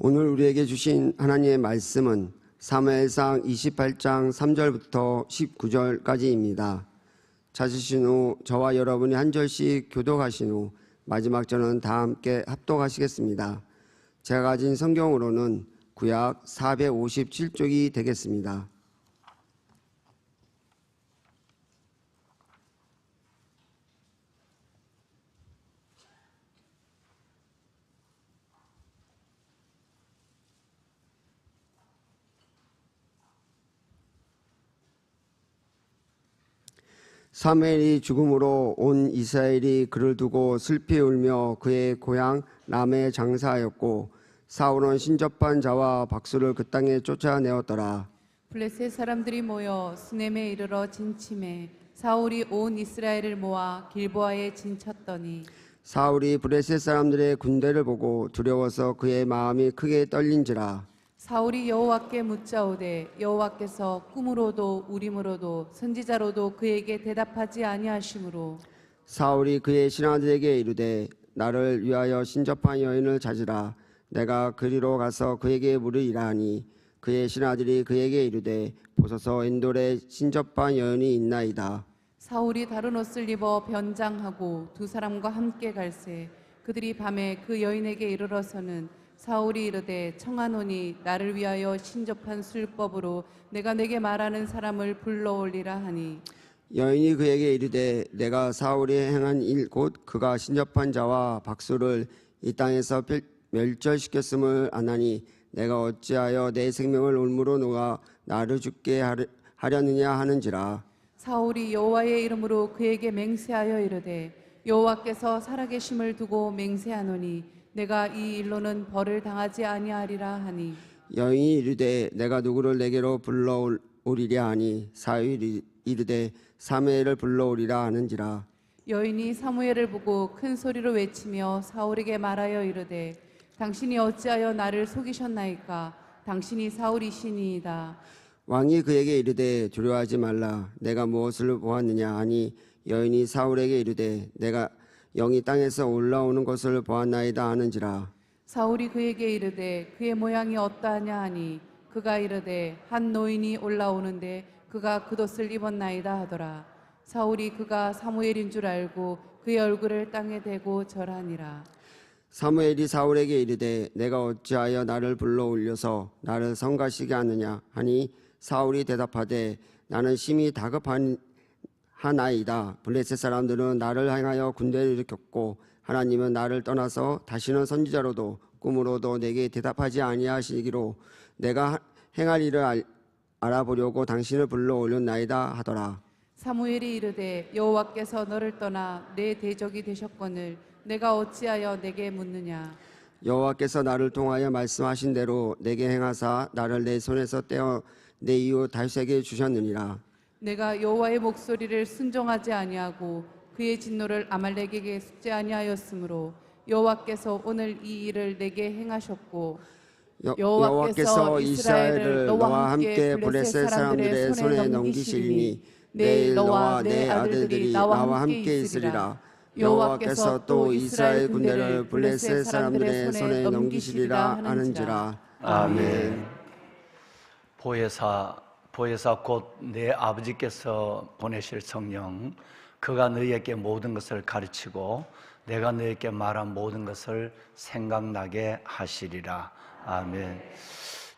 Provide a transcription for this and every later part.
오늘 우리에게 주신 하나님의 말씀은 사무엘상 28장 3절부터 19절까지입니다. 찾으신 후 저와 여러분이 한 절씩 교독하신 후 마지막 절은 다 함께 합독하시겠습니다. 제가 가진 성경으로는 구약 457쪽이 되겠습니다. 사무엘이 죽음으로 온 이스라엘이 그를 두고 슬피 울며 그의 고향 람에 장사하였고 사울은 신접한 자와 박수를 그 땅에 쫓아내었더라. 블레셋 사람들이 모여 수넴에 이르러 진침해 사울이 온 이스라엘을 모아 길보아에 진쳤더니 사울이 블레셋 사람들의 군대를 보고 두려워서 그의 마음이 크게 떨린지라. 사울이 여호와께 묻자오되 여호와께서 꿈으로도 우림으로도 선지자로도 그에게 대답하지 아니하시므로 사울이 그의 신하들에게 이르되 나를 위하여 신접한 여인을 찾으라. 내가 그리로 가서 그에게 물으리라 하니 그의 신하들이 그에게 이르되 보소서 엔돌에 신접한 여인이 있나이다. 사울이 다른 옷을 입어 변장하고 두 사람과 함께 갈새 그들이 밤에 그 여인에게 이르러서는 사울이 이르되 청하노니 나를 위하여 신접한 술법으로 내가 내게 말하는 사람을 불러올리라 하니 여인이 그에게 이르되 내가 사울이 행한 일 곧 그가 신접한 자와 박수를 이 땅에서 멸절시켰음을 아나니 내가 어찌하여 내 생명을 올무로 놓아 나를 죽게 하려느냐 하는지라. 사울이 여호와의 이름으로 그에게 맹세하여 이르되 여호와께서 살아계심을 두고 맹세하노니 내가 이 일로는 벌을 당하지 아니하리라 하니 여인이 이르되 내가 누구를 내게로 불러오리랴 하니 사울이 이르되 사무엘을 불러오리라 하는지라. 여인이 사무엘을 보고 큰 소리로 외치며 사울에게 말하여 이르되 당신이 어찌하여 나를 속이셨나이까 당신이 사울이시니이다. 왕이 그에게 이르되 두려워하지 말라. 내가 무엇을 보았느냐 하니 여인이 사울에게 이르되 내가 영이 땅에서 올라오는 것을 보았나이다 하는지라. 사울이 그에게 이르되 그의 모양이 어떠하냐 하니 그가 이르되 한 노인이 올라오는데 그가 겉옷을 입었나이다 하더라. 사울이 그가 사무엘인 줄 알고 그의 얼굴을 땅에 대고 절하니라. 사무엘이 사울에게 이르되 내가 어찌하여 나를 불러 올려서 나를 성가시게 하느냐 하니 사울이 대답하되 나는 심히 다급하나이다. 블레셋 사람들은 나를 향하여 군대를 일으켰고 하나님은 나를 떠나서 다시는 선지자로도 꿈으로도 내게 대답하지 아니하시기로 내가 행할 일을 알아보려고 당신을 불러 올렸나이다 하더라. 사무엘이 이르되 여호와께서 너를 떠나 내 대적이 되셨거늘 내가 어찌하여 내게 묻느냐. 여호와께서 나를 통하여 말씀하신 대로 내게 행하사 나를 내 손에서 떼어 내 이웃 다윗에게 주셨느니라. 내가 여호와의 목소리를 순종하지 아니하고 그의 진노를 아말렉에게 숙제 아니하였으므로 여호와께서 오늘 이 일을 내게 행하셨고 여호와께서 이스라엘을 너와 함께 블레셋 사람들의 손에 넘기시리니 내일 너와 내 아들들이 나와 함께 있으리라. 여호와께서 또 이스라엘 군대를 블레셋 사람들의 손에 넘기시리라 하는지라. 아멘. 보혜사 곧 내 아버지께서 보내실 성령, 그가 너희에게 모든 것을 가르치고 내가 너희에게 말한 모든 것을 생각나게 하시리라. 아멘.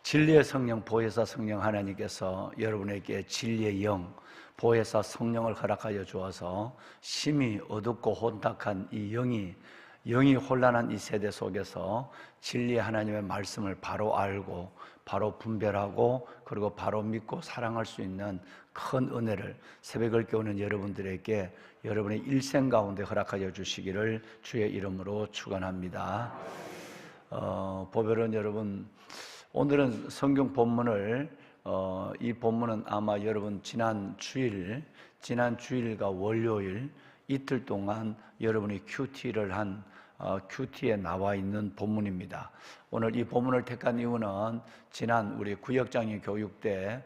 진리의 성령, 보혜사 성령 하나님께서 여러분에게 진리의 영, 보혜사 성령을 허락하여 주어서 심히 어둡고 혼탁한 이 영이 혼란한 이 세대 속에서 진리의 하나님의 말씀을 바로 알고 바로 분별하고 그리고 바로 믿고 사랑할 수 있는 큰 은혜를 새벽을 깨우는 여러분들에게 여러분의 일생 가운데 허락하여 주시기를 주의 이름으로 축원합니다. 보별은 여러분, 오늘은 성경 본문을 이 본문은 아마 여러분 지난 주일과 월요일 이틀 동안 여러분이 큐티를 한 큐티에 나와 있는 본문입니다. 오늘 이 본문을 택한 이유는 지난 우리 구역장애 교육 때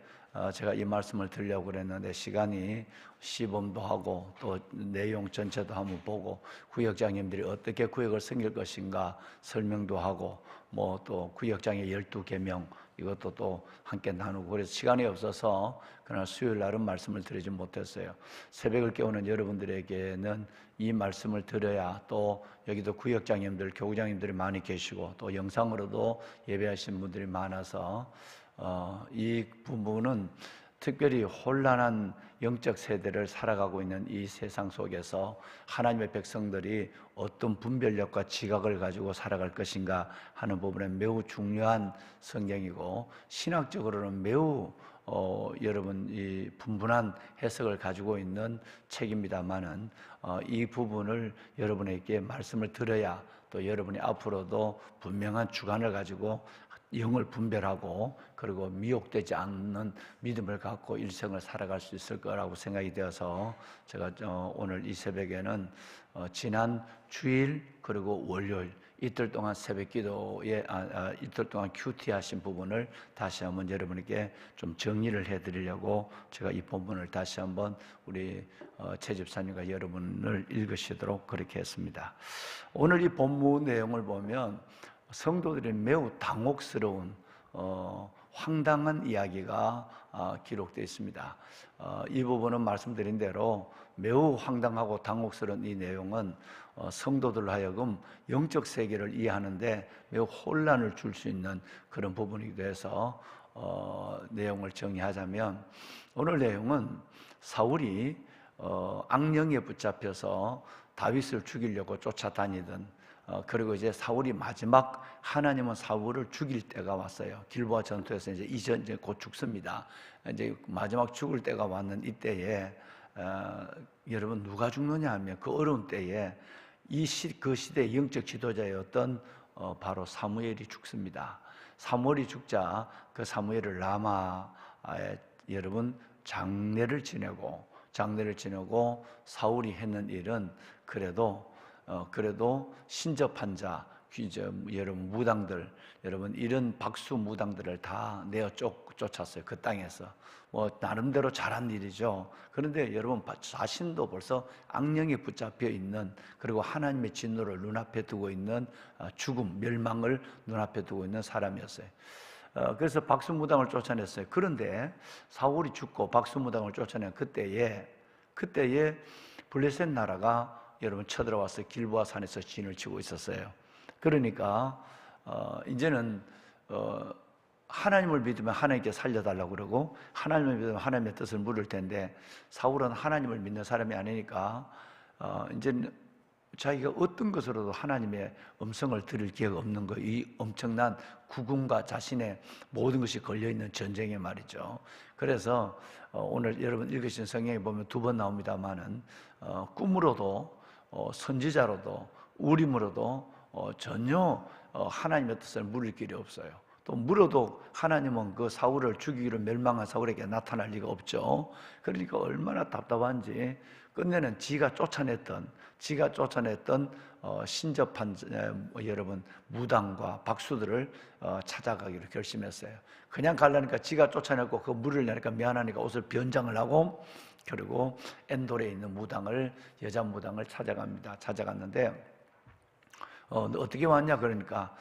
제가 이 말씀을 드리려고 그랬는데 시간이 시범도 하고 또 내용 전체도 한번 보고 구역장님들이 어떻게 구역을 섬길 것인가 설명도 하고 뭐 또 구역장의 12계명 이것도 또 함께 나누고 그래서 시간이 없어서 그날 수요일 날은 말씀을 드리지 못했어요. 새벽을 깨우는 여러분들에게는 이 말씀을 드려야 또 여기도 구역장님들, 교구장님들이 많이 계시고 또 영상으로도 예배하신 분들이 많아서 이 부분은 특별히 혼란한 영적 세대를 살아가고 있는 이 세상 속에서 하나님의 백성들이 어떤 분별력과 지각을 가지고 살아갈 것인가 하는 부분에 매우 중요한 성경이고 신학적으로는 매우 여러분 이 분분한 해석을 가지고 있는 책입니다만은 이 부분을 여러분에게 말씀을 들어야 또 여러분이 앞으로도 분명한 주관을 가지고 영을 분별하고 그리고 미혹되지 않는 믿음을 갖고 일생을 살아갈 수 있을 거라고 생각이 되어서 제가 오늘 이 새벽에는 지난 주일 그리고 월요일 이틀 동안 새벽 기도에 이틀 동안 큐티 하신 부분을 다시 한번 여러분에게 좀 정리를 해드리려고 제가 이 본문을 다시 한번 우리 최 집사님과 여러분을 읽으시도록 그렇게 했습니다. 오늘 이 본문 내용을 보면 성도들이 매우 당혹스러운 황당한 이야기가 기록되어 있습니다. 이 부분은 말씀드린 대로 매우 황당하고 당혹스러운 이 내용은 성도들로 하여금 영적 세계를 이해하는데 매우 혼란을 줄 수 있는 그런 부분이기도 해서 내용을 정리하자면 오늘 내용은 사울이 악령에 붙잡혀서 다윗을 죽이려고 쫓아다니던 그리고 이제 사울이 마지막 하나님은 사울을 죽일 때가 왔어요. 길보아 전투에서 이제 곧 죽습니다. 이제 마지막 죽을 때가 왔는 이때에 여러분 누가 죽느냐 하면 그 어려운 때에 그 시대의 영적 지도자였던 바로 사무엘이 죽습니다. 사무엘이 죽자 그 사무엘을 라마에 여러분 장례를 지내고 사울이 했는 일은 그래도 신접한 자, 여러분 무당들, 여러분 이런 박수 무당들을 다 내어 쫓았어요. 그 땅에서 뭐 나름대로 잘한 일이죠. 그런데 여러분 자신도 벌써 악령에 붙잡혀 있는 그리고 하나님의 진노를 눈앞에 두고 있는 죽음, 멸망을 눈앞에 두고 있는 사람이었어요. 그래서 박수 무당을 쫓아냈어요. 그런데 사울이 죽고 박수 무당을 쫓아낸 그때에 블레셋 나라가 여러분 쳐들어와서 길보아 산에서 진을 치고 있었어요. 그러니까 이제는 하나님을 믿으면 하나님께 살려달라고 그러고 하나님을 믿으면 하나님의 뜻을 물을 텐데 사울은 하나님을 믿는 사람이 아니니까 이제는 자기가 어떤 것으로도 하나님의 음성을 들을 기회가 없는 거예요. 이 엄청난 구금과 자신의 모든 것이 걸려있는 전쟁에 말이죠. 그래서 오늘 여러분 읽으신 성경에 보면 2번 나옵니다만은 꿈으로도 선지자로도 우림으로도 전혀 하나님의 뜻을 물을 길이 없어요. 또 물어도 하나님은 그 사울을 죽이기로 멸망한 사울에게 나타날 리가 없죠. 그러니까 얼마나 답답한지 끝내는 지가 쫓아냈던 신접한 여러분 무당과 박수들을 찾아가기로 결심했어요. 그냥 가려니까 지가 쫓아냈고 그 물을 내니까 미안하니까 옷을 변장을 하고 그리고 엔돌에 있는 무당을 여자 무당을 찾아갔는데 너 어떻게 왔냐 그러니까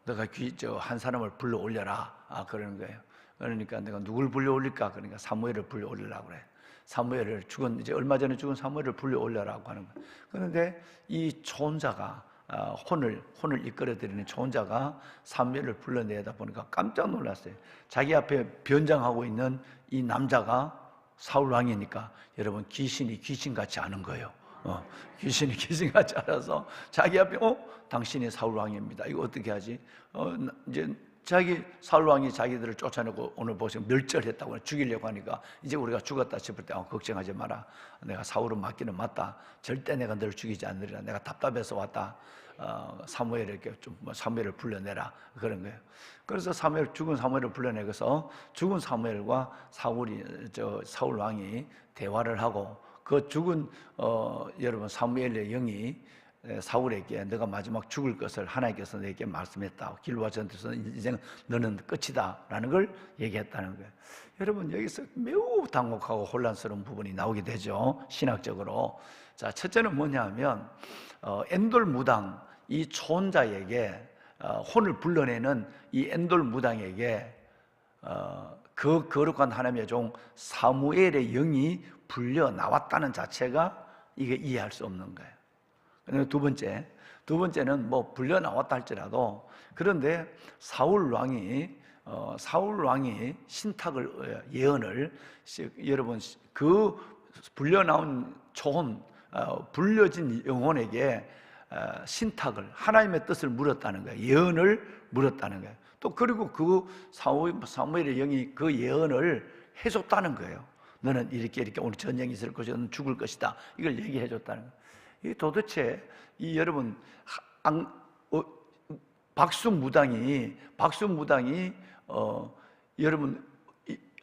너가 한 사람을 불러 올려라 그러는 거예요. 그러니까 내가 누굴 불러 올릴까 그러니까 사무엘을 불러 올리려고 그래. 사무엘을 이제 얼마 전에 죽은 사무엘을 불러 올려라고 하는 거예요. 그런데 이 초혼자가 혼을 이끌어드리는 초혼자가 사무엘을 불러내다 보니까 깜짝 놀랐어요. 자기 앞에 변장하고 있는 이 남자가 사울 왕이니까 여러분 귀신이 귀신같이 아는 거예요. 귀신이 귀신같이 알아서 자기 앞에 당신이 사울 왕입니다. 이거 어떻게 하지? 이제 사울 왕이 자기들을 쫓아내고 오늘 보시면 멸절했다고 죽이려고 하니까 이제 우리가 죽었다 싶을 때 걱정하지 마라. 내가 사울은 맞기는 맞다. 절대 내가 너를 죽이지 않으리라. 내가 답답해서 왔다. 사무엘에게 사무엘을 불러내라 그런 거예요. 그래서 죽은 사무엘을 불러내서 죽은 사무엘과 사울 왕이 대화를 하고 그 죽은 여러분 사무엘의 영이 사울에게 너가 마지막 죽을 것을 하나님께서 내게 말씀했다. 길보아 전투에서 이제 너는 끝이다 라는 걸 얘기했다는 거예요. 여러분, 여기서 매우 당혹하고 혼란스러운 부분이 나오게 되죠, 신학적으로. 자, 첫째는 뭐냐면 엔돌 무당, 이 초혼자에게 혼을 불러내는 이 엔돌 무당에게 그 거룩한 하나님의 종 사무엘의 영이 불려 나왔다는 자체가 이게 이해할 수 없는 거예요. 그리고 두 번째는 뭐 불려 나왔다 할지라도, 그런데 사울 왕이 신탁을 예언을, 여러분, 그 불려 나온 초혼, 불려진 영혼에게 신탁을, 하나님의 뜻을 물었다는 거예요. 예언을 물었다는 거예요. 또 그리고 그 사무엘의 영이 그 예언을 해줬다는 거예요. 너는 이렇게 오늘 전쟁이 있을 것이다, 너는 죽을 것이다, 이걸 얘기해 줬다는 거예요. 이 도대체 여러분, 박수무당이 여러분,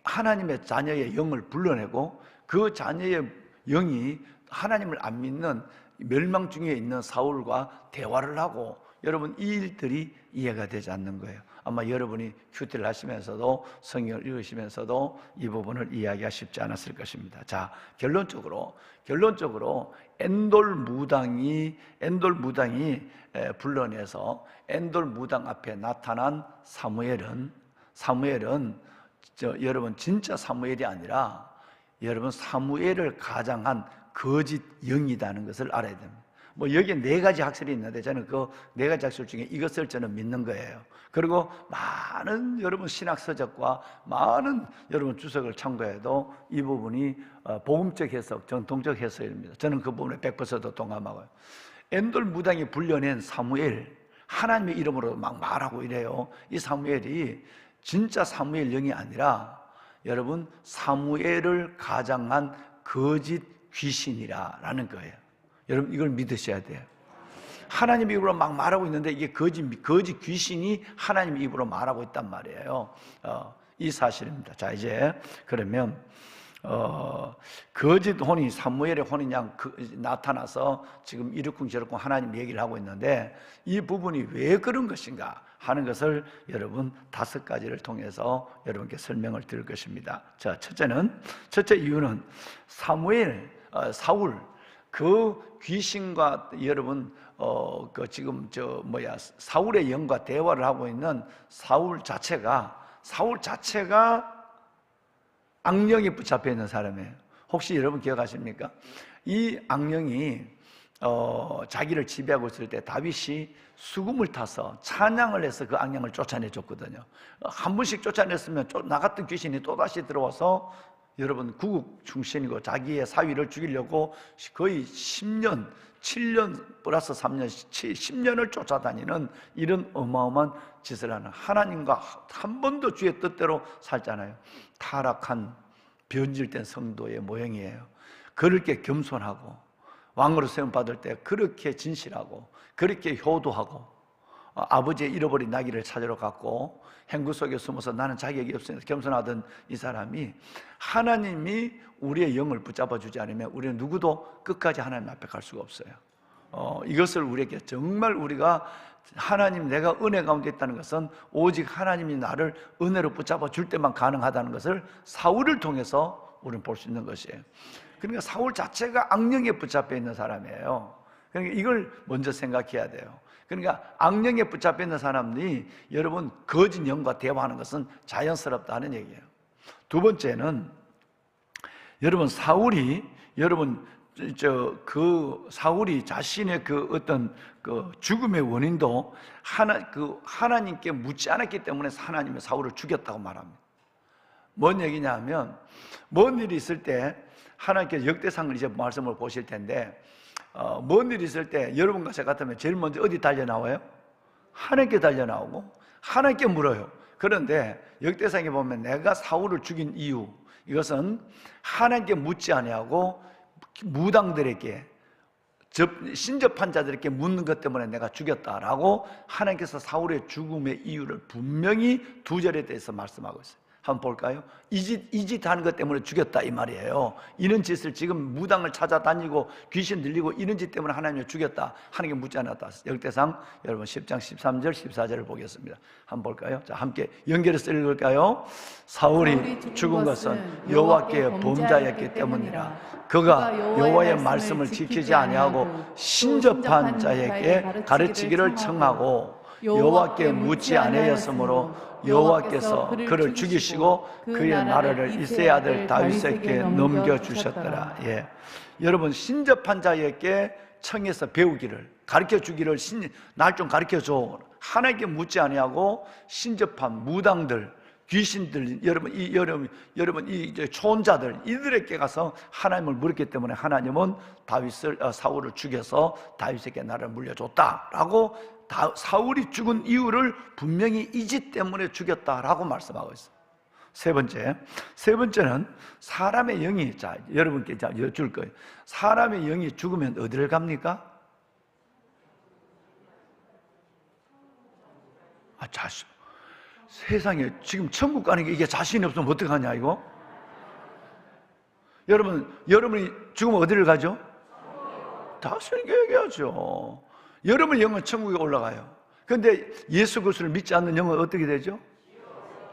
하나님의 자녀의 영을 불러내고 그 자녀의 영이 하나님을 안 믿는 멸망 중에 있는 사울과 대화를 하고, 여러분, 이 일들이 이해가 되지 않는 거예요. 아마 여러분이 큐티를 하시면서도 성경을 읽으시면서도 이 부분을 이해하기가 쉽지 않았을 것입니다. 자, 결론적으로 엔돌 무당이 불러내서 엔돌 무당 앞에 나타난 사무엘은 여러분, 진짜 사무엘이 아니라 여러분, 사무엘을 가장한 거짓 영이라는 것을 알아야 됩니다. 뭐 여기에 4가지 학설이 있는데 저는 그 4가지 학설 중에 이것을 저는 믿는 거예요. 그리고 많은 여러분 신학 서적과 많은 여러분 주석을 참고해도 이 부분이 복음적 해석, 전통적 해석입니다. 저는 그 부분에 100% 동감하고요. 엔돌 무당이 불려낸 사무엘, 하나님의 이름으로 막 말하고 이래요. 이 사무엘이 진짜 사무엘 영이 아니라 여러분, 사무엘을 가장한 거짓 귀신이라는 거예요. 여러분, 이걸 믿으셔야 돼요. 하나님 입으로 막 말하고 있는데 이게 거짓 귀신이 하나님 입으로 말하고 있단 말이에요. 이 사실입니다. 자, 이제 그러면 거짓 혼이 사무엘의 혼이 그냥 나타나서 지금 이러쿵저러쿵 하나님 얘기를 하고 있는데, 이 부분이 왜 그런 것인가 하는 것을 여러분 5가지를 통해서 여러분께 설명을 드릴 것입니다. 자, 첫째 이유는 사울, 그 귀신과 여러분 지금 사울의 영과 대화를 하고 있는 사울 자체가 악령에 붙잡혀 있는 사람이에요. 혹시 여러분 기억하십니까? 이 악령이 자기를 지배하고 있을 때 다윗이 수금을 타서 찬양을 해서 그 악령을 쫓아내 줬거든요. 한 번씩 쫓아냈으면 나갔던 귀신이 또다시 들어와서 여러분 구국 충신이고 자기의 사위를 죽이려고 거의 10년, 7년 플러스 3년, 10년을 쫓아다니는 이런 어마어마한 짓을 하는, 하나님과 한 번도 주의 뜻대로 살잖아요. 타락한 변질된 성도의 모형이에요. 그렇게 겸손하고 왕으로 세움받을 때 그렇게 진실하고 그렇게 효도하고, 아버지의 잃어버린 나귀를 찾으러 갔고 행구 속에 숨어서 나는 자격이 없으니까 겸손하던 이 사람이, 하나님이 우리의 영을 붙잡아 주지 않으면 우리는 누구도 끝까지 하나님 앞에 갈 수가 없어요. 이것을 우리에게 정말 우리가 하나님, 내가 은혜 가운데 있다는 것은 오직 하나님이 나를 은혜로 붙잡아 줄 때만 가능하다는 것을 사울을 통해서 우리는 볼 수 있는 것이에요. 그러니까 사울 자체가 악령에 붙잡혀 있는 사람이에요. 그러니까 이걸 먼저 생각해야 돼요. 그러니까 악령에 붙잡혀 있는 사람이 여러분 거짓 영과 대화하는 것은 자연스럽다는 얘기예요. 두 번째는 여러분 사울이 자신의 그 어떤 그 죽음의 원인도 하나님께 묻지 않았기 때문에 하나님이 사울을 죽였다고 말합니다. 뭔 얘기냐면, 뭔 일이 있을 때 하나님께서 역대상을 이제 말씀을 보실 텐데, 뭔 일이 있을 때 여러분과 저 같으면 제일 먼저 어디 달려 나와요? 하나님께 달려 나오고 하나님께 물어요. 그런데 역대상에 보면 내가 사울을 죽인 이유, 이것은 하나님께 묻지 아니하고 무당들에게, 신접한 자들에게 묻는 것 때문에 내가 죽였다라고 하나님께서 사울의 죽음의 이유를 분명히 2절에 대해서 말씀하고 있어요. 한번 볼까요? 이 짓 하는 것 때문에 죽였다 이 말이에요. 이런 짓을 지금 무당을 찾아다니고 귀신 들리고 이런 짓 때문에 하나님을 죽였다 하는 게 묻지 않았다. 역대상 여러분 10장 13절 14절을 보겠습니다. 한번 볼까요? 자, 함께 연결해서 읽을까요? 사울이 죽은 것은 여호와께 범죄하였기 때문이라. 그가 여호와의 말씀을 지키지 아니하고 신접한 자에게 가르치기를 청하고 여호와께 묻지 아니하였으므로 여호와께서 그를 죽이시고 그의 나라를 이새의 아들 다윗에게 넘겨주셨더라. 예. 여러분, 신접한 자에게 청해서 배우기를, 가르쳐주기를, 날 좀 가르쳐줘. 하나님께 묻지 아니하고 신접한 무당들, 귀신들, 여러분 이 초혼자들 이들에게 가서 하나님을 물었기 때문에 하나님은 사울을 죽여서 다윗에게 나라를 물려줬다라고 사울이 죽은 이유를 분명히 이 짓 때문에 죽였다라고 말씀하고 있어요. 세 번째는 사람의 영이, 자, 여러분께 여쭐 거예요. 사람의 영이 죽으면 어디를 갑니까? 세상에 지금 천국 가는 게 이게 자신이 없으면 어떡하냐 이거? 여러분이 죽으면 어디를 가죠? 자신있게 얘기하죠. 여러분 영은 천국에 올라가요. 그런데 예수 그리스도를 믿지 않는 영은 어떻게 되죠?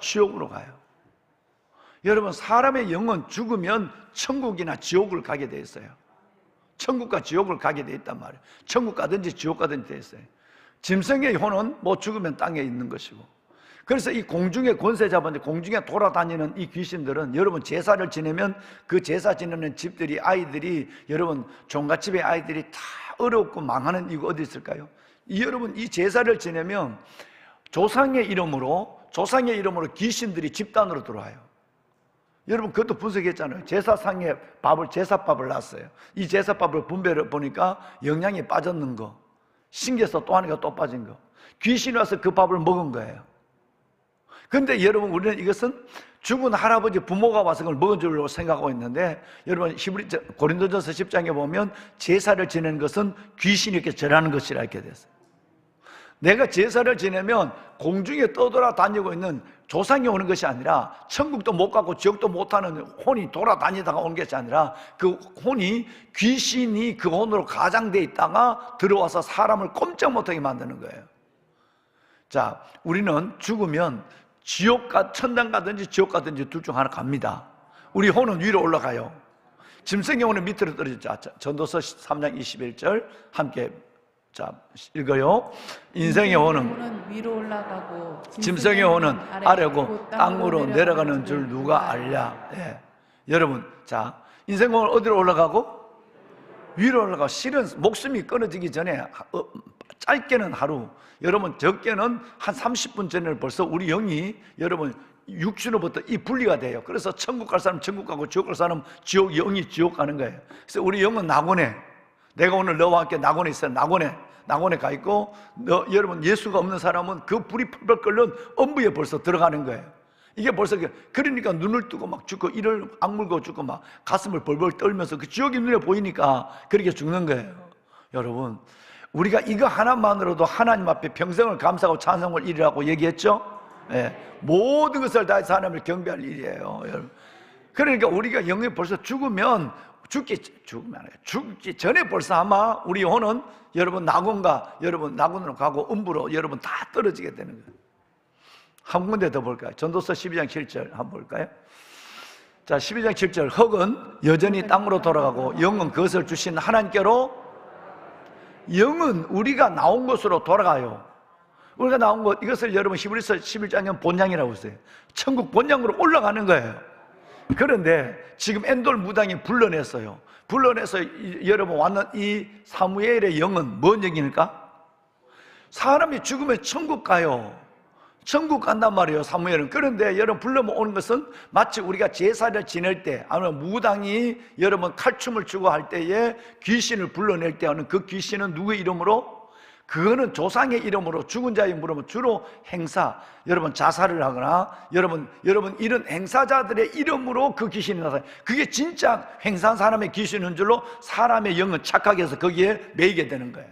지옥으로 가요. 여러분, 사람의 영은 죽으면 천국이나 지옥을 가게 돼 있어요. 천국과 지옥을 가게 돼 있단 말이에요. 천국 가든지 지옥 가든지 돼 있어요. 짐승의 혼은 뭐 죽으면 땅에 있는 것이고, 그래서 이 공중의 권세 잡았는데 공중에 돌아다니는 이 귀신들은 여러분 제사를 지내면 그 제사 지내는 집들이, 아이들이, 여러분 종갓집의 아이들이 다 어렵고 망하는 이유가 어디 있을까요? 여러분, 이 제사를 지내면 조상의 이름으로 귀신들이 집단으로 들어와요. 여러분, 그것도 분석했잖아요. 제사상에 제사밥을 놨어요. 이 제사밥을 분배를 보니까 영양이 빠졌는 거, 신겨서 또 하니까 또 빠진 거, 귀신이 와서 그 밥을 먹은 거예요. 그런데 여러분, 우리는 이것은 죽은 할아버지 부모가 와서 그걸 먹은 줄로 생각하고 있는데, 여러분 고린도전서 10장에 보면 제사를 지내는 것은 귀신이 이렇게 절하는 것이라 이렇게 됐어요. 내가 제사를 지내면 공중에 떠돌아다니고 있는 조상이 오는 것이 아니라, 천국도 못 가고 지옥도 못 하는 혼이 돌아다니다가 오는 것이 아니라, 그 혼이, 귀신이 그 혼으로 가장되어 있다가 들어와서 사람을 꼼짝 못하게 만드는 거예요. 자, 우리는 죽으면 천당 가든지 지옥 가든지 둘 중 하나 갑니다. 우리 혼은 위로 올라가요. 짐승의 혼은 밑으로 떨어지죠. 전도서 3장 21절 함께 읽어요. 인생의 혼은 위로 올라가고 짐승의 혼은 아래고 땅으로 내려가는 줄 누가 알랴. 예. 여러분, 자, 인생의 혼은 어디로 올라가고? 위로 올라가고, 실은 목숨이 끊어지기 전에 짧게는 하루, 여러분 적게는 한 30분 전에 벌써 우리 영이, 여러분 육신으로부터 이 분리가 돼요. 그래서 천국 갈 사람 천국 가고 지옥 갈 사람 영이 지옥 가는 거예요. 그래서 우리 영은 낙원에, 내가 오늘 너와 함께 낙원에 있어요. 낙원에 가 있고, 여러분 예수가 없는 사람은 그 불이 펄펄 끓는 엄부에 벌써 들어가는 거예요. 이게 벌써, 그러니까 눈을 뜨고 막 죽고, 이를 악물고 죽고 막 가슴을 벌벌 떨면서 그 지옥이 눈에 보이니까 그렇게 죽는 거예요. 여러분, 우리가 이거 하나만으로도 하나님 앞에 평생을 감사하고 찬송할 일이라고 얘기했죠? 예, 모든 것을 다해서 하나님을 경배할 일이에요. 여러분. 그러니까 우리가 영이 벌써 죽으면, 죽기 전에 벌써 아마 우리 혼은 여러분 낙원으로 가고 음부로 여러분 다 떨어지게 되는 거예요. 한 군데 더 볼까요? 전도서 12장 7절 한번 볼까요? 자, 12장 7절. 흙은 여전히 땅으로 돌아가고 영은 그것을 주신 하나님께로, 영은 우리가 나온 곳으로 돌아가요. 우리가 나온 곳, 이것을 여러분 히브리서 11장은 본향이라고 했어요. 천국 본향으로 올라가는 거예요. 그런데 지금 엔돌 무당이 불러냈어요. 불러내서 여러분 왔는 이 사무엘의 영은 뭔 영입니까? 사람이 죽으면 천국 가요. 천국 간단 말이에요, 사무엘은. 그런데 여러분 불러오는 것은 마치 우리가 제사를 지낼 때, 아니면 무당이 여러분 칼춤을 추고 할 때에 귀신을 불러낼 때 하는 그 귀신은 누구의 이름으로? 그거는 조상의 이름으로, 죽은 자의 이름으로, 주로 행사, 여러분 자살을 하거나 여러분 이런 행사자들의 이름으로 그 귀신이 나타나요. 그게 진짜 행사한 사람의 귀신인 줄로 사람의 영은 착하게 해서 거기에 매이게 되는 거예요.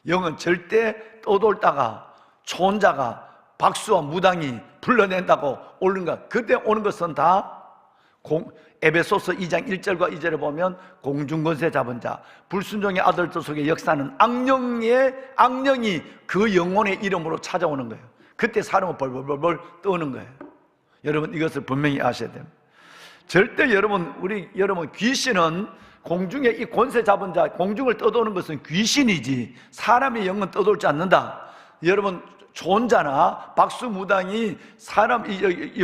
영은 절대 떠돌다가 초혼자가 박수와 무당이 불러낸다고 오는가? 그때 오는 것은 다 에베소서 2장 1절과 2절에 보면 공중권세 잡은 자, 불순종의 아들들 속에 역사하는 악령이 그 영혼의 이름으로 찾아오는 거예요. 그때 사람은 벌벌벌 떠오는 거예요. 여러분, 이것을 분명히 아셔야 됩니다. 절대 여러분 귀신은 공중에 이 권세 잡은 자, 공중을 떠도는 것은 귀신이지 사람의 영은 떠돌지 않는다. 여러분, 존자나 박수무당이 사람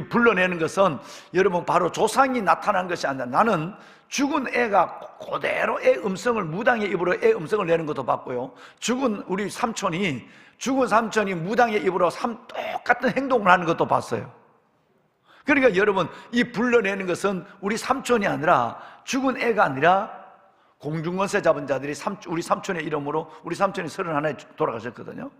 불러내는 것은 여러분 바로 조상이 나타난 것이 아니라, 나는 죽은 애가 그대로 애 음성을, 무당의 입으로 애 음성을 내는 것도 봤고요, 죽은 삼촌이 무당의 입으로 똑같은 행동을 하는 것도 봤어요. 그러니까 여러분, 이 불러내는 것은 우리 삼촌이 아니라, 죽은 애가 아니라 공중권세 잡은 자들이 우리 삼촌의 이름으로, 우리 삼촌이 31에 돌아가셨거든요.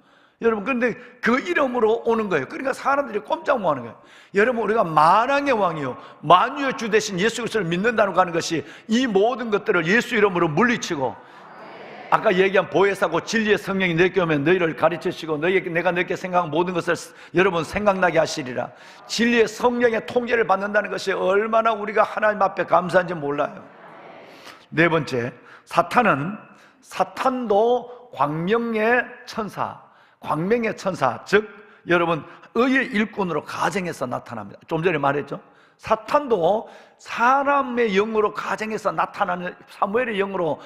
여러분, 그런데 그 이름으로 오는 거예요. 그러니까 사람들이 꼼짝 못하는 거예요. 여러분, 우리가 만왕의 왕이요 만유의 주 대신 예수 그리스도를 믿는다고 하는 것이 이 모든 것들을 예수 이름으로 물리치고, 아까 얘기한 보혜사고 진리의 성령이 너희에게 오면 너희를 가르치시고 내가 너희에게 생각한 모든 것을 여러분 생각나게 하시리라. 진리의 성령의 통제를 받는다는 것이 얼마나 우리가 하나님 앞에 감사한지 몰라요. 네 번째, 사탄도 광명의 천사, 즉 여러분 의의 일꾼으로 가정에서 나타납니다. 좀 전에 말했죠. 사탄도 사람의 영으로 가정에서 나타나는, 사무엘의 영으로,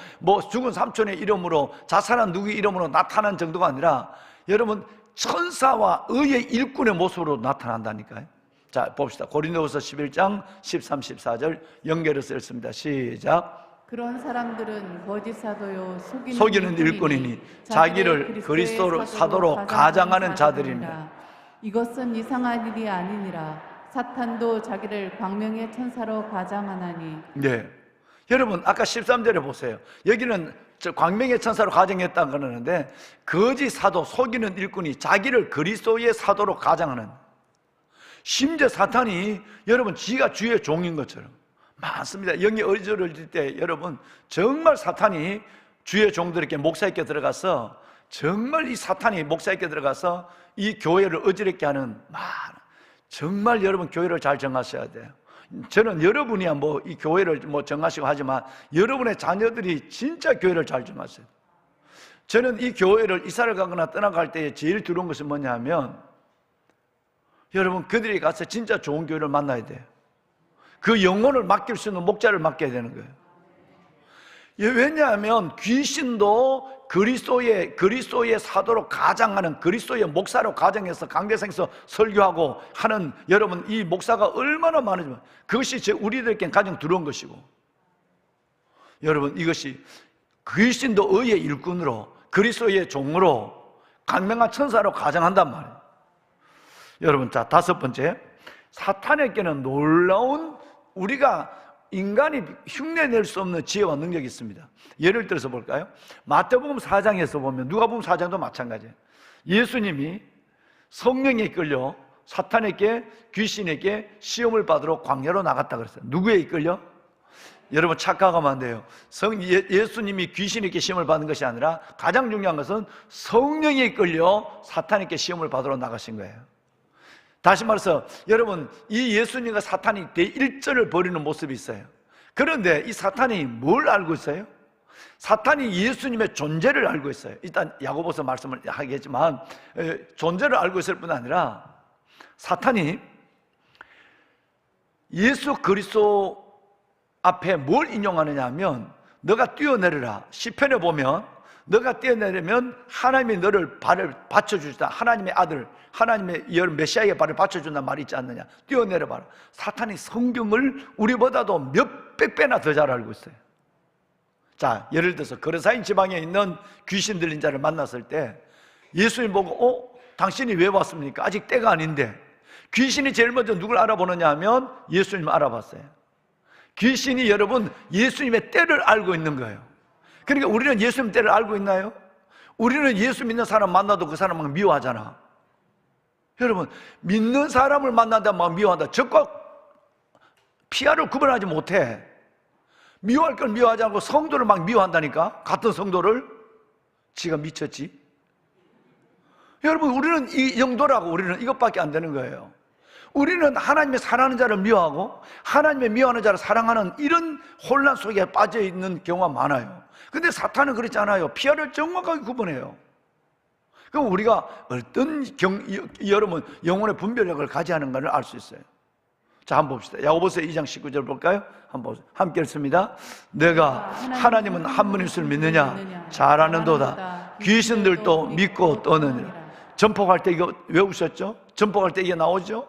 죽은 삼촌의 이름으로, 자살한 누구의 이름으로 나타난 정도가 아니라 여러분 천사와 의의 일꾼의 모습으로 나타난다니까요. 자, 봅시다. 고린도후서 11장 13, 14절 연결해서 읽습니다. 시작. 그런 사람들은 거짓 사도요 속이는 일꾼이니 자기를 그리스도 사도로 가장하는 자들입니다. 이것은 이상한 일이 아니니라. 사탄도 자기를 광명의 천사로 가장하나니. 네, 여러분 아까 13절에 보세요. 여기는 광명의 천사로 가장했다는 그러는데, 거짓 사도, 속이는 일꾼이 자기를 그리스도의 사도로 가장하는, 심지어 사탄이 여러분 지가 주의 종인 것처럼 많습니다. 영이 어리저릴 때 여러분 정말 사탄이 주의 종들에게, 목사에게 들어가서, 정말 이 사탄이 목사에게 들어가서 이 교회를 어지럽게 하는, 정말 여러분 교회를 잘 정하셔야 돼요. 저는 여러분이야 이 교회를 정하시고 하지만 여러분의 자녀들이 진짜 교회를 잘 정하세요. 저는 이 교회를 이사를 가거나 떠나갈 때 제일 두려운 것은 뭐냐 하면, 여러분 그들이 가서 진짜 좋은 교회를 만나야 돼요. 그 영혼을 맡길 수 있는 목자를 맡겨야 되는 거예요. 왜냐하면 귀신도 그리스도의 사도로 가장하는, 그리스도의 목사로 가정해서 강대상에서 설교하고 하는, 여러분 이 목사가 얼마나 많으면 그것이 우리들에겐 가장 두려운 것이고, 여러분 이것이 귀신도 의의 일꾼으로, 그리스도의 종으로, 강명한 천사로 가장한단 말이에요. 여러분, 자, 다섯 번째, 사탄에게는 놀라운, 우리가 인간이 흉내낼 수 없는 지혜와 능력이 있습니다. 예를 들어서 볼까요? 마태복음 4장에서 보면, 누가복음 4장도 마찬가지예요. 예수님이 성령에 이끌려 사탄에게, 귀신에게 시험을 받으러 광야로 나갔다 그랬어요. 누구에 이끌려? 여러분 착각하면 안 돼요. 예수님이 귀신에게 시험을 받은 것이 아니라, 가장 중요한 것은 성령에 이끌려 사탄에게 시험을 받으러 나가신 거예요. 다시 말해서 여러분, 이 예수님과 사탄이 대일전을 벌이는 모습이 있어요. 그런데 이 사탄이 뭘 알고 있어요? 사탄이 예수님의 존재를 알고 있어요. 일단 야고보서 말씀을 하겠지만 존재를 알고 있을 뿐 아니라, 사탄이 예수 그리스도 앞에 뭘 인용하느냐 하면, 너가 뛰어내려라. 시편에 보면 너가 뛰어내리면 하나님이 너를 발을 받쳐주시다. 하나님의 아들, 하나님의 메시아의 발을 받쳐준다는 말이 있지 않느냐. 뛰어내려봐라. 사탄이 성경을 우리보다도 몇백 배나 더 잘 알고 있어요. 자, 예를 들어서 거르사인 지방에 있는 귀신 들린 자를 만났을 때 예수님 보고 당신이 왜 왔습니까? 아직 때가 아닌데. 귀신이 제일 먼저 누굴 알아보느냐 하면 예수님을 알아봤어요. 귀신이 여러분 예수님의 때를 알고 있는 거예요. 그러니까 우리는 예수님 때를 알고 있나요? 우리는 예수 믿는 사람 만나도 그 사람을 미워하잖아. 여러분, 믿는 사람을 만난다 막 미워한다. 적과 피아를 구분하지 못해. 미워할 걸 미워하지 않고 성도를 막 미워한다니까. 같은 성도를. 지가 미쳤지. 여러분, 우리는 이 정도라고. 우리는 이것밖에 안 되는 거예요. 우리는 하나님의 사랑하는 자를 미워하고 하나님의 미워하는 자를 사랑하는 이런 혼란 속에 빠져 있는 경우가 많아요. 근데 사탄은 그렇지 않아요. 피아를 정확하게 구분해요. 그럼 우리가 어떤 여러분 영혼의 분별력을 가지하는가를 알 수 있어요. 자, 한번 봅시다. 야고보서 2장 19절 볼까요? 한번 함께 읽습니다. 내가 하나님은 한 분일 줄 믿느냐? 잘 아는도다. 귀신들도 믿고 떠느니라. 전폭할 때 이거 외우셨죠? 전폭할 때 이게 나오죠?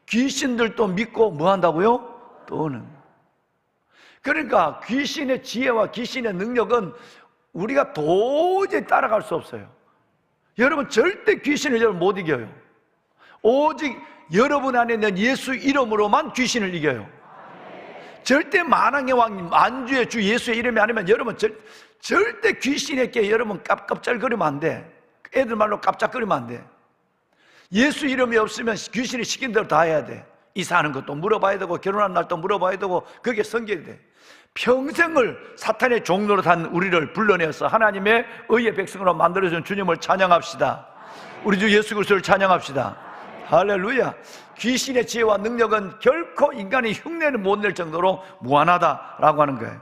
귀신들도 믿고 뭐 한다고요? 떠는. 그러니까 귀신의 지혜와 귀신의 능력은 우리가 도저히 따라갈 수 없어요. 여러분, 절대 귀신을 여러분 못 이겨요. 오직 여러분 안에 있는 예수 이름으로만 귀신을 이겨요. 절대 만왕의 왕 만주의 주 예수의 이름이 아니면 여러분 절대 귀신에게 여러분 깝깝절거리면 안 돼. 애들 말로 깝짝거리면 안 돼. 예수 이름이 없으면 귀신이 시킨 대로 다 해야 돼. 이사하는 것도 물어봐야 되고 결혼하는 날도 물어봐야 되고 그게 성경이 돼. 평생을 사탄의 종로로 단 우리를 불러내서 하나님의 의의 백성으로 만들어준 주님을 찬양합시다. 우리 주 예수 그리스도를 찬양합시다. 할렐루야. 귀신의 지혜와 능력은 결코 인간의 흉내를 못 낼 정도로 무한하다라고 하는 거예요.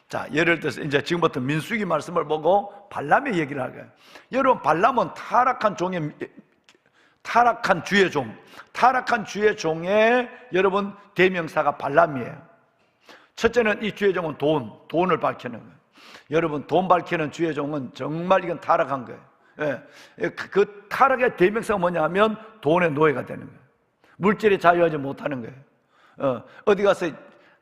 자, 예를 들어서 이제 지금부터 민수기 말씀을 보고 발람의 얘기를 할 거예요. 여러분, 발람은 타락한 주의 종, 타락한 주의 종의 여러분 대명사가 발람이에요. 첫째는 이 주의 종은 돈을 밝히는 거예요. 여러분, 돈 밝히는 주의 종은 정말 이건 타락한 거예요. 예. 그 타락의 대명사가 뭐냐면 돈의 노예가 되는 거예요. 물질에 자유하지 못하는 거예요. 어디 가서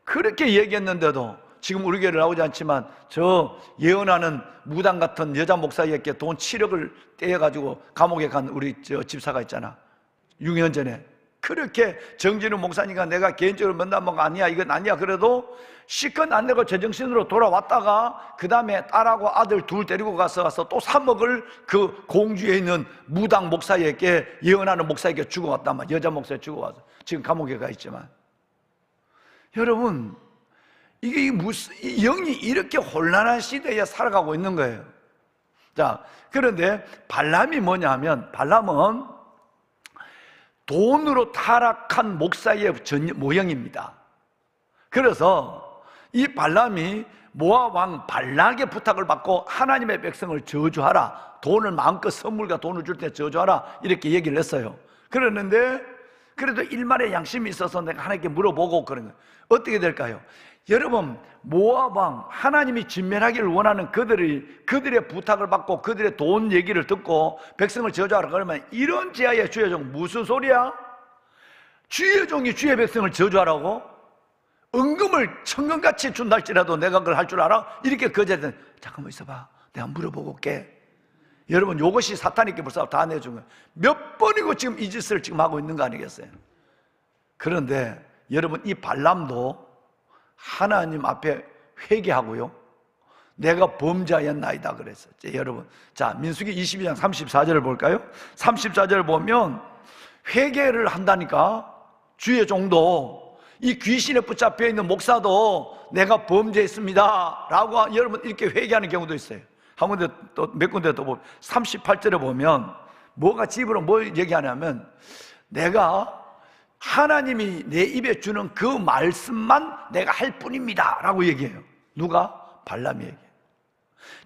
그렇게 얘기했는데도 지금 우리 교회를 나오지 않지만 저 예언하는 무당 같은 여자 목사에게 돈 7억을 떼어가지고 감옥에 간 우리 저 집사가 있잖아. 6년 전에 그렇게 정진우 목사님과 내가 개인적으로 만난 거 아니야, 이건 아니야, 그래도 실컷 안 내고 제정신으로 돌아왔다가 그 다음에 딸하고 아들 둘 데리고 가서 또 3억을 그 공주에 있는 무당 목사에게 예언하는 목사에게 주고 왔단 말이야. 여자 목사에 주고 와서 지금 감옥에 가 있지만, 여러분, 이게 무슨 영이 이렇게 혼란한 시대에 살아가고 있는 거예요. 자, 그런데 발람이 뭐냐 하면, 발람은 돈으로 타락한 목사의 모형입니다. 그래서 이 발람이 모압 왕 발락의 부탁을 받고 하나님의 백성을 저주하라, 돈을 마음껏 선물과 돈을 줄 때 저주하라, 이렇게 얘기를 했어요. 그랬는데 그래도 일말의 양심이 있어서 내가 하나님께 물어보고 그런 거예요. 어떻게 될까요? 여러분, 모압 왕 하나님이 진멸하기를 원하는 그들의 부탁을 받고 그들의 돈 얘기를 듣고 백성을 저주하라 그러면, 이런 지하의 주의 종 무슨 소리야? 주의 종이 주의 백성을 저주하라고? 은금을 천금같이 준다 할지라도 내가 그걸 할 줄 알아? 이렇게 거절했더니, 잠깐만 있어봐, 내가 물어보고 올게. 여러분, 이것이 사탄에게 벌써 다 내준 거예요. 몇 번이고 지금 이 짓을 지금 하고 있는 거 아니겠어요? 그런데 여러분, 이 발람도 하나님 앞에 회개하고요, 내가 범죄하였나이다 그랬어요. 여러분, 자, 민수기 22장 34절을 볼까요? 34절을 보면 회개를 한다니까. 주의 종도, 이 귀신에 붙잡혀 있는 목사도 내가 범죄했습니다 라고 여러분 이렇게 회개하는 경우도 있어요. 한 군데 또 몇 군데 또 보면 38절에 보면 뭐가 집으로 뭘 얘기하냐면, 내가 하나님이 내 입에 주는 그 말씀만 내가 할 뿐입니다 라고 얘기해요. 누가? 발람이 얘기해요.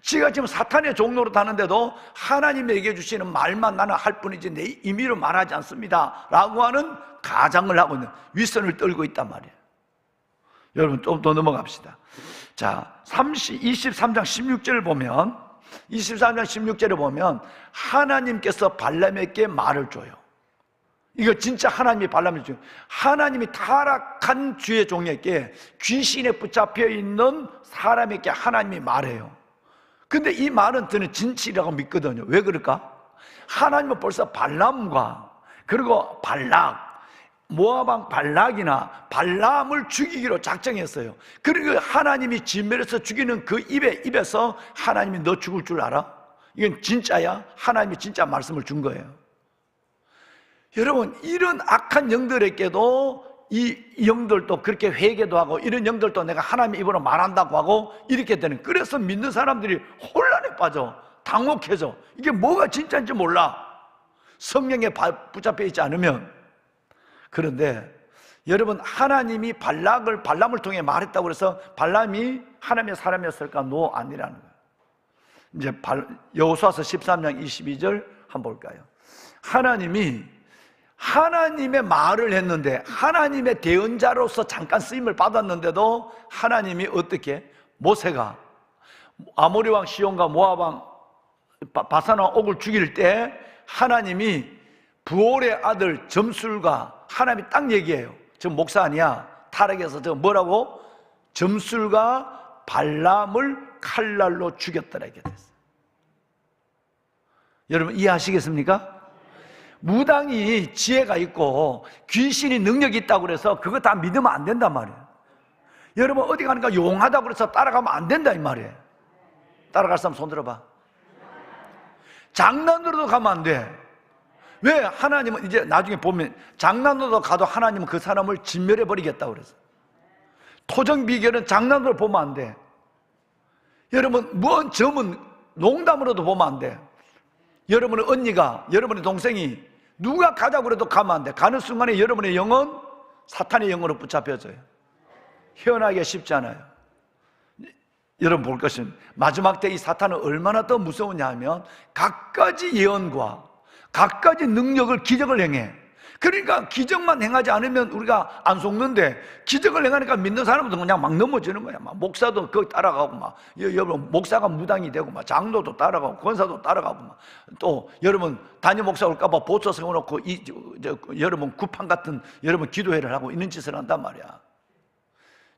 지가 지금 사탄의 종로로 다는데도 하나님이 얘기해 주시는 말만 나는 할 뿐이지 내 임의로 말하지 않습니다 라고 하는 가장을 하고 있는, 윗선을 떨고 있단 말이에요. 여러분, 좀 더 넘어갑시다. 자, 23장 16절을 보면, 23장 16절을 보면 하나님께서 발람에게 말을 줘요. 이거 진짜 하나님이 발람을 줘요. 하나님이 타락한 주의 종에게, 귀신에 붙잡혀 있는 사람에게 하나님이 말해요. 근데 이 말은 저는 진실이라고 믿거든요. 왜 그럴까? 하나님은 벌써 발람과 그리고 발락, 모압 왕 발락이나 발람을 죽이기로 작정했어요. 그리고 하나님이 진멸해서 죽이는 그 입에서 하나님이 너 죽을 줄 알아? 이건 진짜야? 하나님이 진짜 말씀을 준 거예요. 여러분, 이런 악한 영들에게도 이 영들도 그렇게 회개도 하고, 이런 영들도 내가 하나님의 입으로 말한다고 하고 이렇게 되는, 그래서 믿는 사람들이 혼란에 빠져 당혹해져. 이게 뭐가 진짜인지 몰라. 성령에 붙잡혀 있지 않으면. 그런데 여러분, 하나님이 발람을 통해 말했다고 해서 발람이 하나님의 사람이었을까? 노, 아니라는 거예요. 이제 여호수아서 13장 22절 한번 볼까요? 하나님이 하나님의 말을 했는데, 하나님의 대언자로서 잠깐 쓰임을 받았는데도 하나님이 어떻게? 모세가 아모리 왕 시온과 모압 왕 바산 왕 옥을 죽일 때 하나님이 부올의 아들 점술과, 하나님이 딱 얘기해요. 저 목사 아니야. 타락해서 저 뭐라고? 점술과 발람을 칼날로 죽였더라 이렇게 됐어요. 여러분 이해하시겠습니까? 무당이 지혜가 있고 귀신이 능력이 있다고 그래서 그거 다 믿으면 안 된단 말이에요. 여러분 어디 가니까 용하다고 그래서 따라가면 안 된다 이 말이에요. 따라갈 사람 손 들어봐. 장난으로도 가면 안 돼. 왜? 하나님은 이제 나중에 보면 장난으로 가도 하나님은 그 사람을 진멸해 버리겠다고 그래서. 토정 비결은 장난으로 보면 안 돼. 여러분 뭔 점은 농담으로도 보면 안 돼. 여러분의 언니가, 여러분의 동생이 누가 가자고 그래도 가면 안 돼. 가는 순간에 여러분의 영은 사탄의 영으로 붙잡혀져요. 헤어나기가 쉽지 않아요. 여러분 볼 것은 마지막 때 이 사탄은 얼마나 더 무서우냐 하면 갖가지 예언과 갖가지 능력을, 기적을 행해. 그러니까 기적만 행하지 않으면 우리가 안 속는데, 기적을 행하니까 믿는 사람도 그냥 막 넘어지는 거야. 막 목사도 거기 따라가고, 막 여러분 목사가 무당이 되고, 막 장로도 따라가고, 권사도 따라가고, 막 또 여러분 담임 목사 올까봐 보초 세워놓고 여러분 구판 같은 여러분 기도회를 하고 있는 짓을 한단 말이야.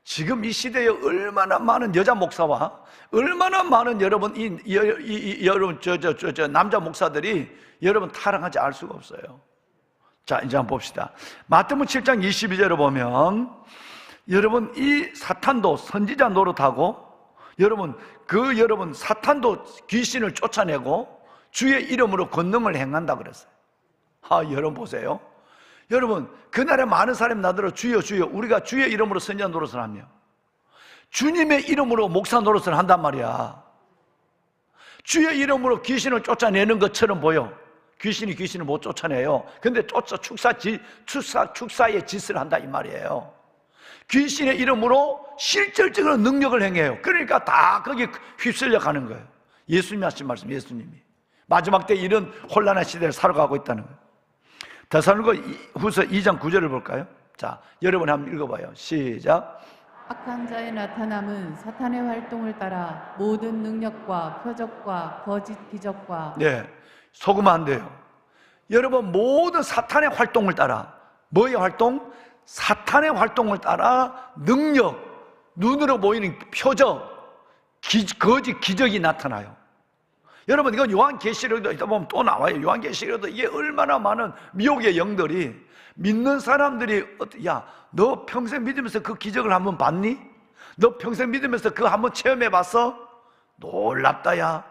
지금 이 시대에 얼마나 많은 여자 목사와 얼마나 많은 여러분 여러분 저 남자 목사들이 여러분 타락하지 알 수가 없어요. 자, 이제 한번 봅시다. 마태복음 7장 22절을 보면 여러분 이 사탄도 선지자 노릇하고, 여러분 사탄도 귀신을 쫓아내고 주의 이름으로 권능을 행한다 그랬어요. 여러분 보세요. 여러분 그날에 많은 사람이 나더러 주여 주여, 우리가 주의 이름으로 선지자 노릇을 하며 주님의 이름으로 목사 노릇을 한단 말이야. 주의 이름으로 귀신을 쫓아내는 것처럼 보여. 귀신을 못 쫓아내요. 근데 축사의 짓을 한다 이 말이에요. 귀신의 이름으로 실질적으로 능력을 행해요. 그러니까 다 거기 휩쓸려 가는 거예요. 예수님이 하신 말씀, 예수님이 마지막 때 이런 혼란한 시대를 살아가고 있다는 거예요. 데살로니가후서 2장 9절을 볼까요? 자, 여러분 한번 읽어봐요. 시작. 악한 자의 나타남은 사탄의 활동을 따라 모든 능력과 표적과 거짓 기적과. 네, 속으면 안 돼요. 여러분 모든 사탄의 활동을 따라, 뭐의 활동? 사탄의 활동을 따라 능력, 눈으로 보이는 표적, 거짓 기적이 나타나요. 여러분 이건 요한계시록에도 있다 보면 또 나와요. 요한계시록에도 이게 얼마나 많은 미혹의 영들이, 믿는 사람들이 야, 너 평생 믿으면서 그 기적을 한번 봤니? 너 평생 믿으면서 그거 한번 체험해 봤어? 놀랍다 야.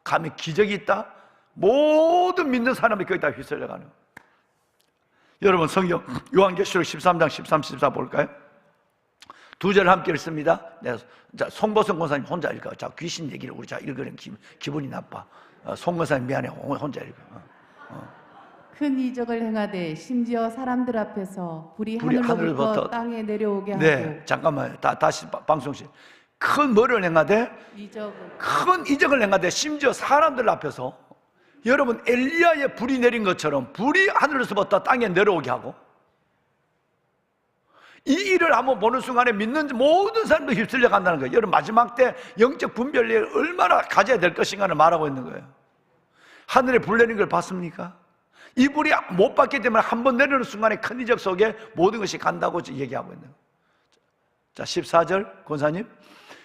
감히 기적이 있다? 모든 믿는 사람이 거기다 휘둘려 가는. 여러분 성경 요한계시록 13장 13, 14 볼까요? 두 절 함께 읽습니다. 네, 자, 송보성 권사님 혼자 읽어. 자, 귀신 얘기를 우리 자 읽으려면 기분이 나빠. 송 권사님 미안해. 혼자 읽어. 큰 이적을 행하되 심지어 사람들 앞에서 불이 하늘로부터 땅에 내려오게 하고. 네, 잠깐만요. 다시 방송실. 큰 뭐를 행하되? 큰 이적을 행하되 심지어 사람들 앞에서, 여러분 엘리야의 불이 내린 것처럼 불이 하늘에서부터 땅에 내려오게 하고, 이 일을 한번 보는 순간에 믿는 모든 사람도 휩쓸려 간다는 거예요. 여러분 마지막 때 영적 분별력을 얼마나 가져야 될 것인가를 말하고 있는 거예요. 하늘에 불 내리는 걸 봤습니까? 이 불이 못 받기 때문에 한번 내리는 순간에 큰 이적 속에 모든 것이 간다고 얘기하고 있는 거예요. 자, 14절 권사님.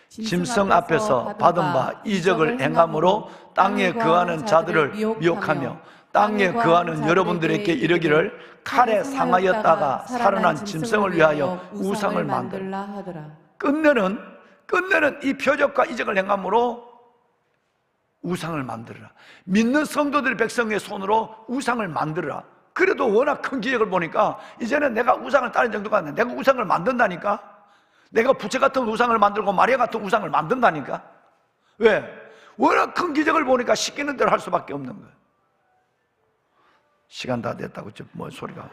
짐승 앞에서 받은 바 이적을 행함으로 땅에 거하는 자들을 미혹하며 땅에 거하는 여러분들에게 이르기를 칼에 상하였다가 살아난 짐승을 위하여 우상을 만들라 하더라. 끝내는 이 표적과 이적을 행함으로 우상을 만들어라. 믿는 성도들의 백성의 손으로 우상을 만들어라. 그래도 워낙 큰 기적을 보니까 이제는 내가 우상을 따르는 정도가 아니라 내가 우상을 만든다니까. 내가 부채 같은 우상을 만들고 마리아 같은 우상을 만든다니까. 왜? 워낙 큰 기적을 보니까 시키는 대로 할 수밖에 없는 거예요. 시간 다 됐다고 뭐 소리가.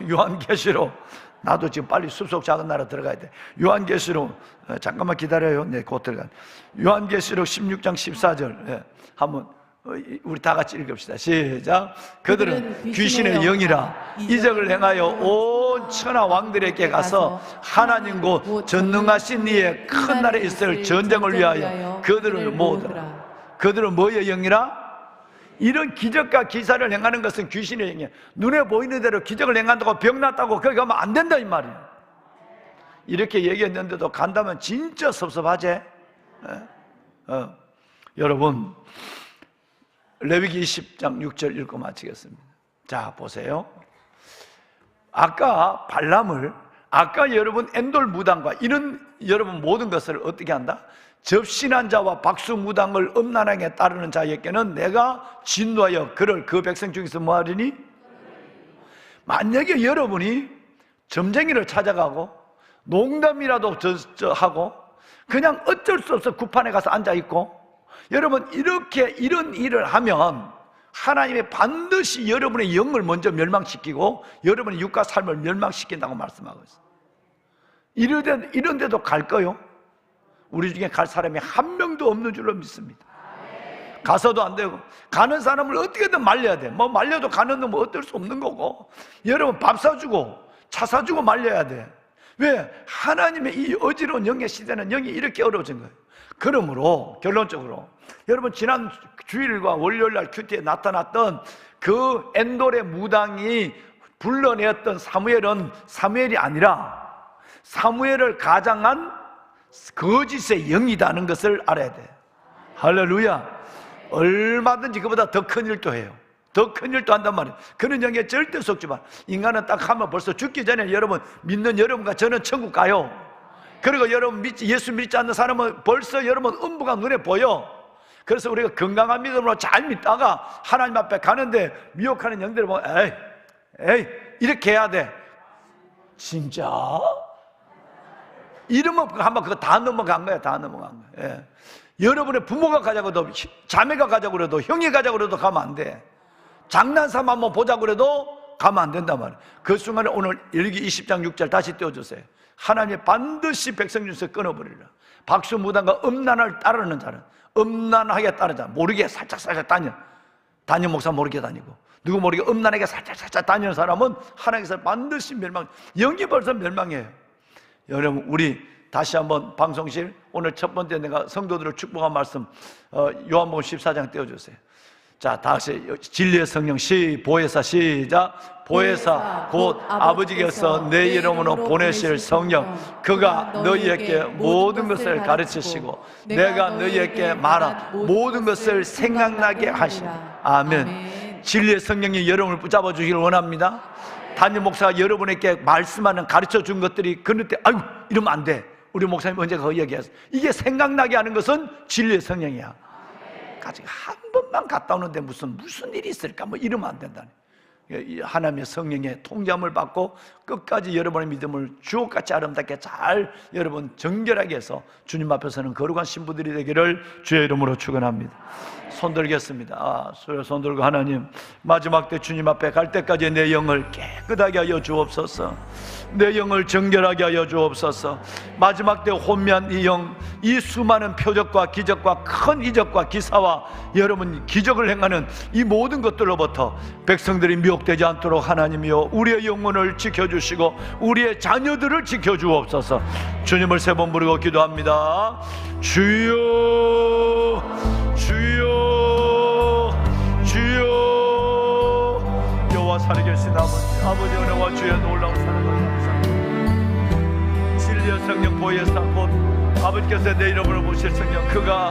요한계시록, 나도 지금 빨리 숲속 작은 나라 들어가야 돼. 요한계시록, 잠깐만 기다려요. 네, 곧 들어가. 요한계시록 16장 14절 한번 우리 다 같이 읽읍시다. 시작. 그들은 귀신의 영이라 이적을 행하여 온 천하 왕들에게 가서 하나님 곧 전능하신 이의 큰 날에 있을 전쟁을 위하여 그들을 모으더라. 그들은 뭐의 영이라? 이런 기적과 기사를 행하는 것은 귀신의 영이야. 눈에 보이는 대로 기적을 행한다고 병 났다고 거기 가면 안 된다 이 말이야. 이렇게 얘기했는데도 간다면 진짜 섭섭하지? 여러분, 레위기 20장 6절 읽고 마치겠습니다. 자, 보세요. 아까 발람을, 아까 여러분 엔돌 무당과 이런 여러분 모든 것을 어떻게 한다? 접신한 자와 박수 무당을 음란하게 따르는 자에게는 내가 진노하여 그를 그 백성 중에서 뭐하리니? 만약에 여러분이 점쟁이를 찾아가고 농담이라도 하고 그냥 어쩔 수 없어 구판에 가서 앉아있고, 여러분 이렇게 이런 일을 하면 하나님이 반드시 여러분의 영을 먼저 멸망시키고 여러분의 육과 삶을 멸망시킨다고 말씀하고 있어요. 이런데도 갈 거요? 우리 중에 갈 사람이 한 명도 없는 줄로 믿습니다. 가서도 안 되고, 가는 사람을 어떻게든 말려야 돼. 뭐 말려도 가는 놈은 어쩔 수 없는 거고, 여러분 밥 사주고 차 사주고 말려야 돼. 왜? 하나님의 이 어지러운 영의 시대는 영이 이렇게 어려워진 거예요. 그러므로 결론적으로 여러분, 지난 주일과 월요일날 큐티에 나타났던 그 엔돌의 무당이 불러내었던 사무엘은 사무엘이 아니라 사무엘을 가장한 거짓의 영이다는 것을 알아야 돼. 할렐루야. 얼마든지 그보다 더 큰 일도 해요. 더 큰 일도 한단 말이에요. 그런 영에 절대 속지 마. 인간은 딱 하면 벌써 죽기 전에 여러분, 믿는 여러분과 저는 천국 가요. 그리고 여러분 예수 믿지 않는 사람은 벌써 여러분 음부가 눈에 보여. 그래서 우리가 건강한 믿음으로 잘 믿다가 하나님 앞에 가는데 미혹하는 영들을 보면 에이 이렇게 해야 돼. 진짜? 이러면 한번 그거 다 넘어간 거야. 다 넘어간 거야. 예. 여러분의 부모가 가자고 해도, 자매가 가자고 해도, 형이 가자고 해도 가면 안 돼. 장난삼아 한번 보자고 해도 가면 안 된단 말이야. 그 순간에 오늘 열기 20장 6절 다시 띄워주세요. 하나님이 반드시 백성 중에서 끊어버리라. 박수 무당과 음란을 따르는 자는, 음란하게 따르자, 모르게 살짝살짝 다니는 목사 모르게 다니고, 누구 모르게 음란하게 살짝살짝 다니는 사람은 하나님께서 반드시 멸망, 영이 벌써 멸망해요. 여러분, 우리 다시 한번 방송실, 오늘 첫 번째 내가 성도들을 축복한 말씀, 요한복음 14장 띄워주세요. 자, 다시 진리의 성령 보혜사 시작. 보혜사 곧 아버지께서 내 이름으로 보내실 성령, 그가 너희에게 모든 것을 가르치시고 내가 너희에게 말한 모든 것을 생각나게 하시라. 아멘. 진리의 성령이 여러분을 붙잡아 주기를 원합니다. 담임 목사가 여러분에게 말씀하는, 가르쳐 준 것들이 그럴 때 아유 이러면 안 돼. 우리 목사님 언제 그 얘기했어. 이게 생각나게 하는 것은 진리의 성령이야. 아직 한 번만 갔다 오는데 무슨 일이 있을까 뭐 이러면 안 된다니. 하나님의 성령의 통잠을 받고 끝까지 여러분의 믿음을 주옥같이 아름답게 잘 여러분 정결하게 해서 주님 앞에서는 거룩한 신부들이 되기를 주의 이름으로 축원합니다. 손 들겠습니다. 손 들고, 하나님 마지막 때 주님 앞에 갈 때까지 내 영을 깨끗하게 하여 주옵소서. 내 영을 정결하게 하여 주옵소서. 마지막 때 혼미한 이 영, 이 수많은 표적과 기적과 큰 이적과 기사와 여러분 기적을 행하는 이 모든 것들로부터 백성들이 미혹되지 않도록 하나님이여 우리의 영혼을 지켜주시고 우리의 자녀들을 지켜주옵소서. 주님을 세 번 부르고 기도합니다. 주여 주여 주여. 여호와 살아계신 아버지 은혜와 주의 놀라운 사랑을 감사합니다. 진리의 성령 보혜사 곧 아버지께서 내 이름으로 보실 성령, 그가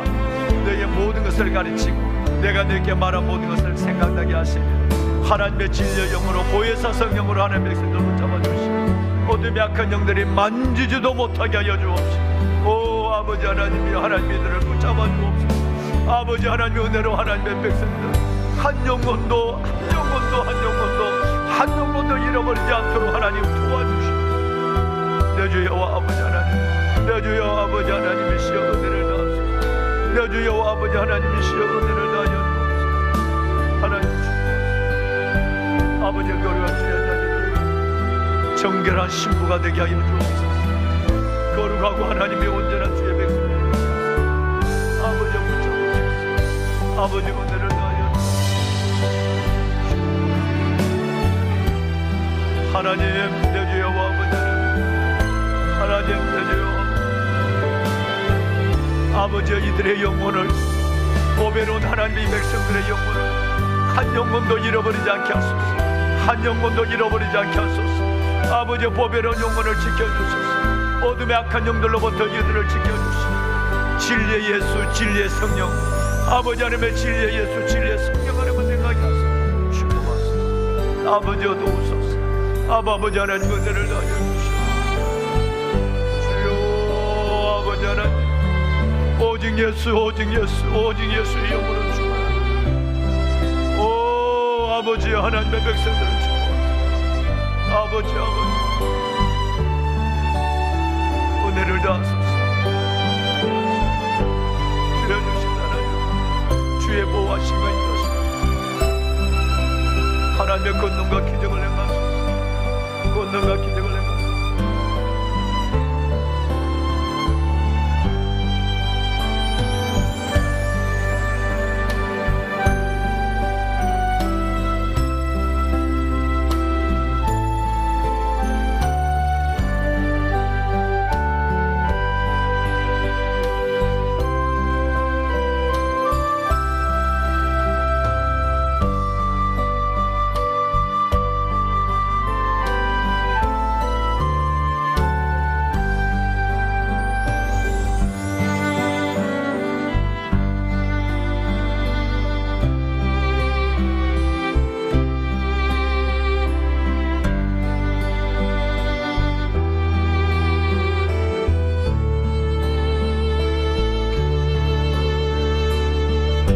너의 모든 것을 가르치고 내가 너에게 말한 모든 것을 생각나게 하시며 하나님의 진리의 영으로 보혜사 성령으로 하나님의 백성들을 붙잡아 주시고 어둠의 악한 영들이 만지지도 못하게 하여 주옵시고, 오 아버지 하나님이 하나님의 이들을 붙잡아 주옵소서. 아버지 하나님의 은혜로 하나님의 백성들 한 영혼도 잃어버리지 않도록 하나님 도와주시고, 내 주여 아버지 하나님, 내 주여 아버지 하나님이시여 은혜를 다하소서. 내 주여 아버지 하나님이시여 은혜를 다하여 주옵소서. 하나님 아버지 거룩한 주의 자녀들 정결한 신부가 되게 하여 주옵소서. 거룩하고 하나님의 온전한 주의 백성 아버지 붙여주옵소서. 아버지 은혜를 다하여 하나님 내 주여와 아버지는 하나님 내 주여 아버지 이들의 영혼을 보배로운 하나님의 백성들의 영혼을 한 영혼도 잃어버리지 않게 하소서. 한 영혼도 잃어버리지 않게 하소서. 아버지 보배로운 영혼을 지켜주소서. 어둠의 악한 영들로부터 이들을 지켜주시고 진리의 예수 진리의 성령 아버지 하나님의 진리의 예수 진리의 성령 하나님을 생각하게 하소서. 축복하소서. 아버지 도우소서. 아버지 하나님 은혜를 다하여 주시옵소서. 주여 아버지 하나님 오직 예수 오직 예수 오직 예수의 영으로 주옵소서. 오 아버지 하나님의 백성들을 주옵소서. 아버지 은혜를 다하소서. 주여 주신 하나님 주의 보호하심과 인도하심 하나님의 권능과 기적을 행하소서. 권능과 기적을